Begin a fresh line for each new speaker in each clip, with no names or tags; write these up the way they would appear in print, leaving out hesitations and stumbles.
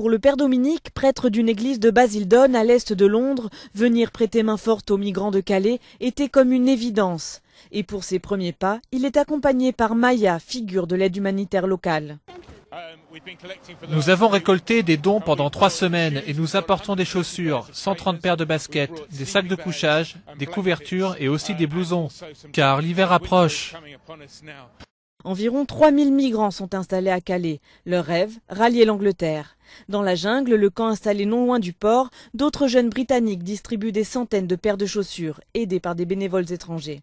Pour le père Dominique, prêtre d'une église de Basildon à l'est de Londres, venir prêter main forte aux migrants de Calais était comme une évidence. Et pour ses premiers pas, il est accompagné par Maya, figure de l'aide humanitaire locale.
Nous avons récolté des dons pendant 3 semaines et nous apportons des chaussures, 130 paires de baskets, des sacs de couchage, des couvertures et aussi des blousons, car l'hiver approche.
Environ 3000 migrants sont installés à Calais. Leur rêve, rallier l'Angleterre. Dans la jungle, le camp installé non loin du port, d'autres jeunes Britanniques distribuent des centaines de paires de chaussures, aidés par des bénévoles étrangers.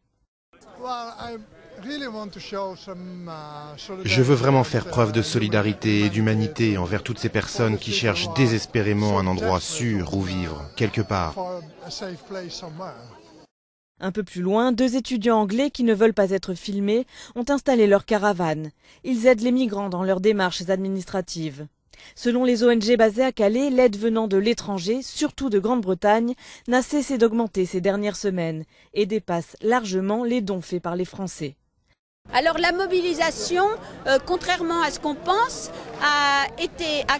Je veux vraiment faire preuve de solidarité et d'humanité envers toutes ces personnes qui cherchent désespérément un endroit sûr où vivre, quelque part.
Un peu plus loin, 2 étudiants anglais qui ne veulent pas être filmés ont installé leur caravane. Ils aident les migrants dans leurs démarches administratives. Selon les ONG basées à Calais, l'aide venant de l'étranger, surtout de Grande-Bretagne, n'a cessé d'augmenter ces dernières semaines et dépasse largement les dons faits par les Français.
Alors la mobilisation, contrairement à ce qu'on pense, a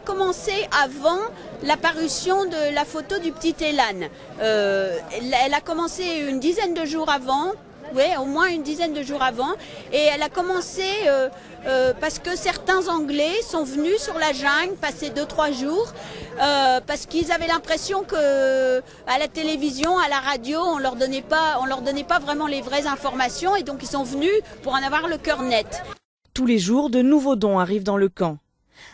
commencé avant l'apparition de la photo du petit Elan. Elle a commencé une dizaine de jours avant, oui, au moins une dizaine de jours avant, et elle a commencé parce que certains Anglais sont venus sur la jungle passer 2-3 jours, parce qu'ils avaient l'impression que à la télévision, à la radio, on leur donnait pas vraiment les vraies informations, et donc ils sont venus pour en avoir le cœur net.
Tous les jours, de nouveaux dons arrivent dans le camp.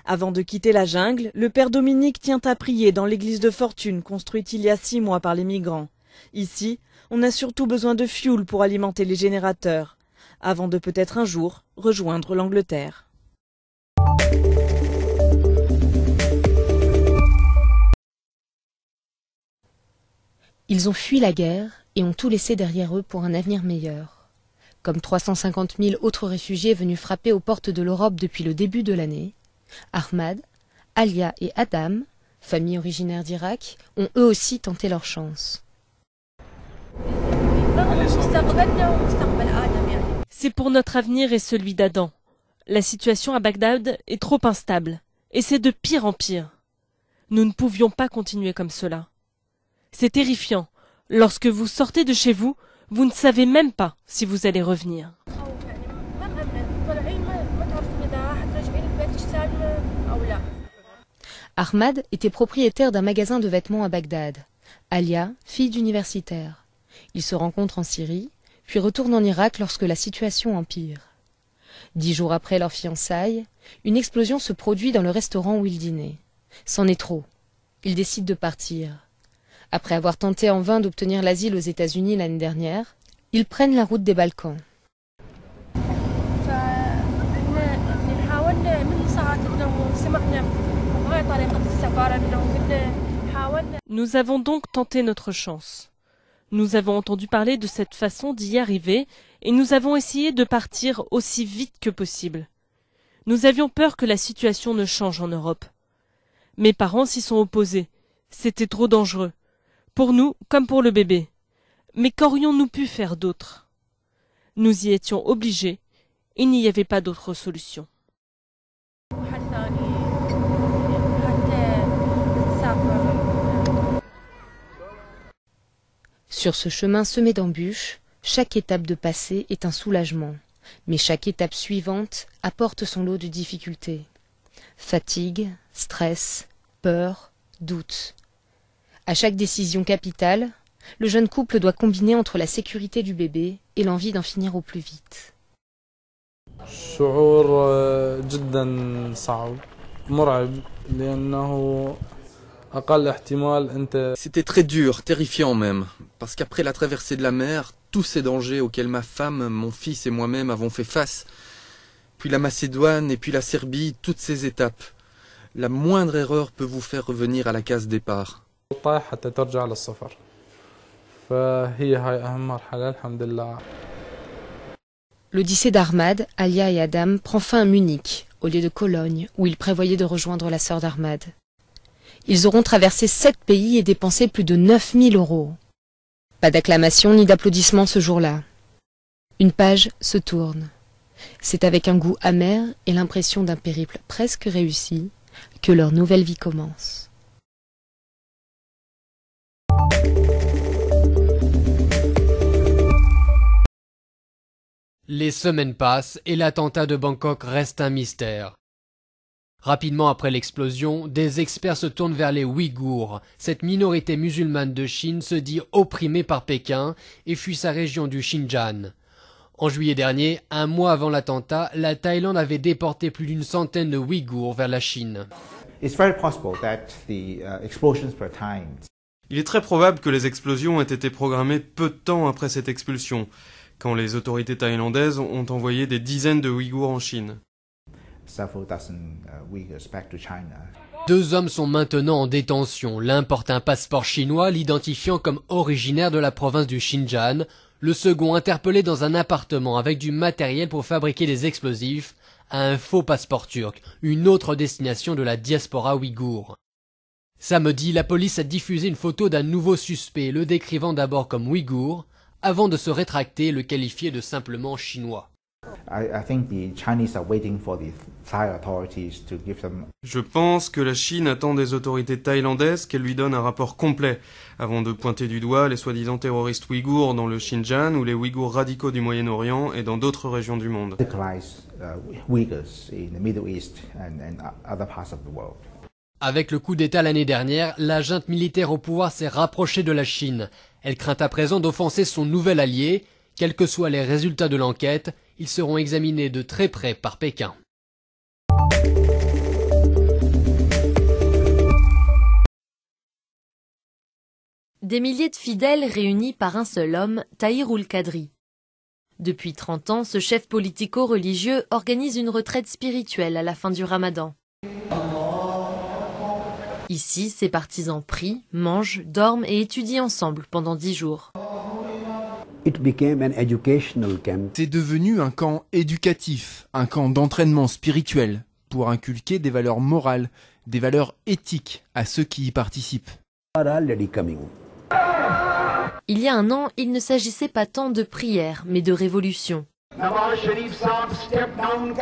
Avant de quitter la jungle, le père Dominique tient à prier dans l'église de Fortune, construite il y a 6 mois par les migrants. Ici, on a surtout besoin de fioul pour alimenter les générateurs, avant de peut-être un jour rejoindre l'Angleterre.
Ils ont fui la guerre et ont tout laissé derrière eux pour un avenir meilleur. Comme 350 000 autres réfugiés venus frapper aux portes de l'Europe depuis le début de l'année, Ahmad, Alia et Adam, famille originaire d'Irak, ont eux aussi tenté leur chance.
C'est pour notre avenir et celui d'Adam. La situation à Bagdad est trop instable, et c'est de pire en pire. Nous ne pouvions pas continuer comme cela. C'est terrifiant. Lorsque vous sortez de chez vous, vous ne savez même pas si vous allez revenir.
Ahmad était propriétaire d'un magasin de vêtements à Bagdad. Alia, fille d'universitaire. Ils se rencontrent en Syrie, puis retournent en Irak lorsque la situation empire. 10 jours après leur fiançailles, une explosion se produit dans le restaurant où ils dînaient. C'en est trop. Ils décident de partir. Après avoir tenté en vain d'obtenir l'asile aux États-Unis l'année dernière, ils prennent la route des Balkans.
Nous avons donc tenté notre chance. Nous avons entendu parler de cette façon d'y arriver et nous avons essayé de partir aussi vite que possible. Nous avions peur que la situation ne change en Europe. Mes parents s'y sont opposés. C'était trop dangereux. Pour nous comme pour le bébé. Mais qu'aurions-nous pu faire d'autre? Nous y étions obligés. Il n'y avait pas d'autre solution.
Sur ce chemin semé d'embûches, chaque étape de passé est un soulagement, mais chaque étape suivante apporte son lot de difficultés. Fatigue, stress, peur, doute. À chaque décision capitale, le jeune couple doit combiner entre la sécurité du bébé et l'envie d'en finir au plus vite.
C'était très dur, terrifiant même, parce qu'après la traversée de la mer, tous ces dangers auxquels ma femme, mon fils et moi-même avons fait face, puis la Macédoine et puis la Serbie, toutes ces étapes, la moindre erreur peut vous faire revenir à la case départ.
L'odyssée d'Ahmad, Alia et Adam prend fin à Munich, au lieu de Cologne, où ils prévoyaient de rejoindre la sœur d'Ahmad. Ils auront traversé 7 pays et dépensé plus de 9 000 €. Pas d'acclamation ni d'applaudissements ce jour-là. Une page se tourne. C'est avec un goût amer et l'impression d'un périple presque réussi Que leur nouvelle vie commence.
Les semaines passent et l'attentat de Bangkok reste un mystère. Rapidement après l'explosion, des experts se tournent vers les Ouïghours. Cette minorité musulmane de Chine se dit opprimée par Pékin et fuit sa région du Xinjiang. En juillet dernier, un mois avant l'attentat, la Thaïlande avait déporté plus d'une centaine de Ouïghours vers la Chine.
Il est très probable que les explosions aient été programmées peu de temps après cette expulsion, quand les autorités thaïlandaises ont envoyé des dizaines de Ouïghours en Chine.
2 hommes sont maintenant en détention. L'un porte un passeport chinois l'identifiant comme originaire de la province du Xinjiang. Le second interpellé dans un appartement avec du matériel pour fabriquer des explosifs a un faux passeport turc, une autre destination de la diaspora ouïghour. Samedi, la police a diffusé une photo d'un nouveau suspect, le décrivant d'abord comme ouïghour, avant de se rétracter et le qualifier de simplement chinois.
Je pense que la Chine attend des autorités thaïlandaises qu'elles lui donnent un rapport complet avant de pointer du doigt les soi-disant terroristes ouïghours dans le Xinjiang ou les Ouïghours radicaux du Moyen-Orient et dans d'autres régions du monde.
Avec le coup d'État l'année dernière, la junte militaire au pouvoir s'est rapprochée de la Chine. Elle craint à présent d'offenser son nouvel allié. Quels que soient les résultats de l'enquête, ils seront examinés de très près par Pékin.
Des milliers de fidèles réunis par un seul homme, Tahir Ul-Kadri. Depuis 30 ans, ce chef politico-religieux organise une retraite spirituelle à la fin du Ramadan. Ici, ses partisans prient, mangent, dorment et étudient ensemble pendant 10 jours.
C'est devenu un camp éducatif, un camp d'entraînement spirituel, pour inculquer des valeurs morales, des valeurs éthiques à ceux qui y participent.
Il y a un an, il ne s'agissait pas tant de prière, mais de révolution.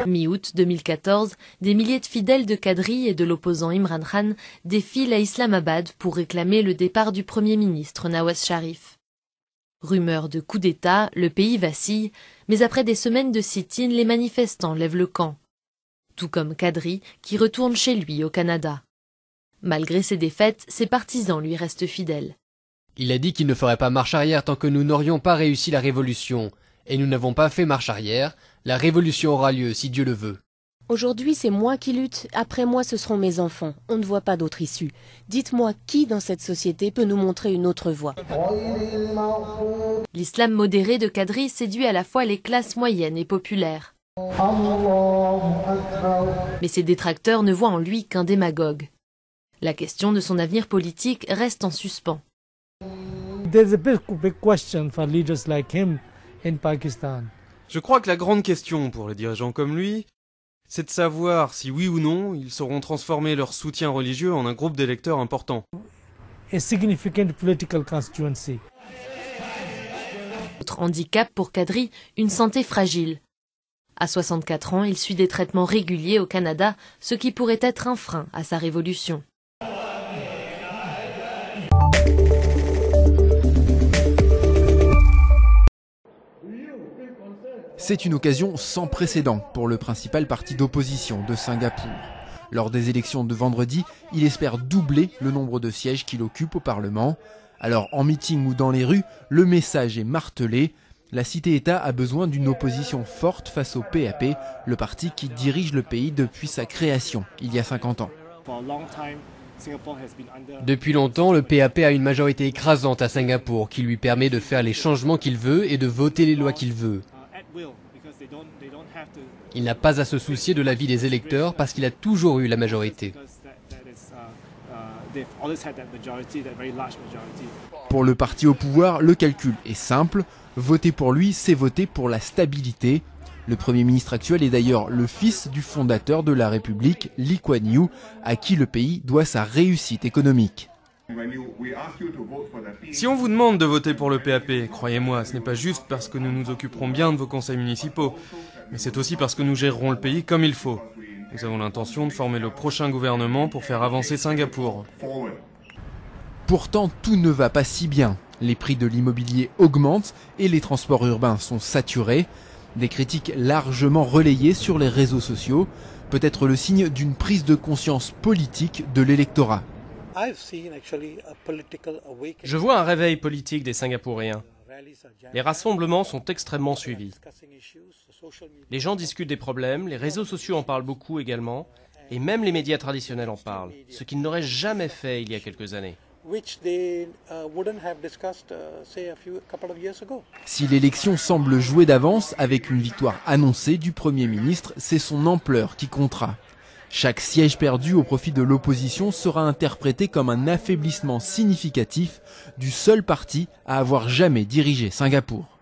Mi-août 2014, des milliers de fidèles de Kadri et de l'opposant Imran Khan défilent à Islamabad pour réclamer le départ du Premier ministre Nawaz Sharif. Rumeur de coup d'État, le pays vacille, mais après des semaines de sit-in, les manifestants lèvent le camp. Tout comme Kadri, qui retourne chez lui au Canada. Malgré ses défaites, ses partisans lui restent fidèles.
Il a dit qu'il ne ferait pas marche arrière tant que nous n'aurions pas réussi la révolution. Et nous n'avons pas fait marche arrière. La révolution aura lieu si Dieu le veut.
Aujourd'hui, c'est moi qui lutte. Après moi, ce seront mes enfants. On ne voit pas d'autre issue. Dites-moi qui dans cette société peut nous montrer une autre voie.
L'islam modéré de Kadri séduit à la fois les classes moyennes et populaires. Mais ses détracteurs ne voient en lui qu'un démagogue. La question de son avenir politique reste en suspens.
Je crois que la grande question pour les dirigeants comme lui, c'est de savoir si oui ou non ils sauront transformer leur soutien religieux en un groupe d'électeurs important.
Autre handicap pour Kadri, une santé fragile. À 64 ans, il suit des traitements réguliers au Canada, ce qui pourrait être un frein à sa révolution.
C'est une occasion sans précédent pour le principal parti d'opposition de Singapour. Lors des élections de vendredi, il espère doubler le nombre de sièges qu'il occupe au Parlement. Alors en meeting ou dans les rues, le message est martelé. La cité-État a besoin d'une opposition forte face au PAP, le parti qui dirige le pays depuis sa création, il y a 50 ans.
Depuis longtemps, le PAP a une majorité écrasante à Singapour qui lui permet de faire les changements qu'il veut et de voter les lois qu'il veut. Il n'a pas à se soucier de l'avis des électeurs parce qu'il a toujours eu la majorité.
Pour le parti au pouvoir, le calcul est simple. Voter pour lui, c'est voter pour la stabilité. Le Premier ministre actuel est d'ailleurs le fils du fondateur de la République, Lee Kuan Yew, à qui le pays doit sa réussite économique.
Si on vous demande de voter pour le PAP, croyez-moi, ce n'est pas juste parce que nous nous occuperons bien de vos conseils municipaux, mais c'est aussi parce que nous gérerons le pays comme il faut. Nous avons l'intention de former le prochain gouvernement pour faire avancer Singapour.
Pourtant, tout ne va pas si bien. Les prix de l'immobilier augmentent et les transports urbains sont saturés. Des critiques largement relayées sur les réseaux sociaux, peut-être le signe d'une prise de conscience politique de l'électorat.
Je vois un réveil politique des Singapouriens. Les rassemblements sont extrêmement suivis. Les gens discutent des problèmes, les réseaux sociaux en parlent beaucoup également, et même les médias traditionnels en parlent, ce qu'ils n'auraient jamais fait il y a quelques années.
Si l'élection semble jouer d'avance avec une victoire annoncée du Premier ministre, c'est son ampleur qui comptera. Chaque siège perdu au profit de l'opposition sera interprété comme un affaiblissement significatif du seul parti à avoir jamais dirigé Singapour.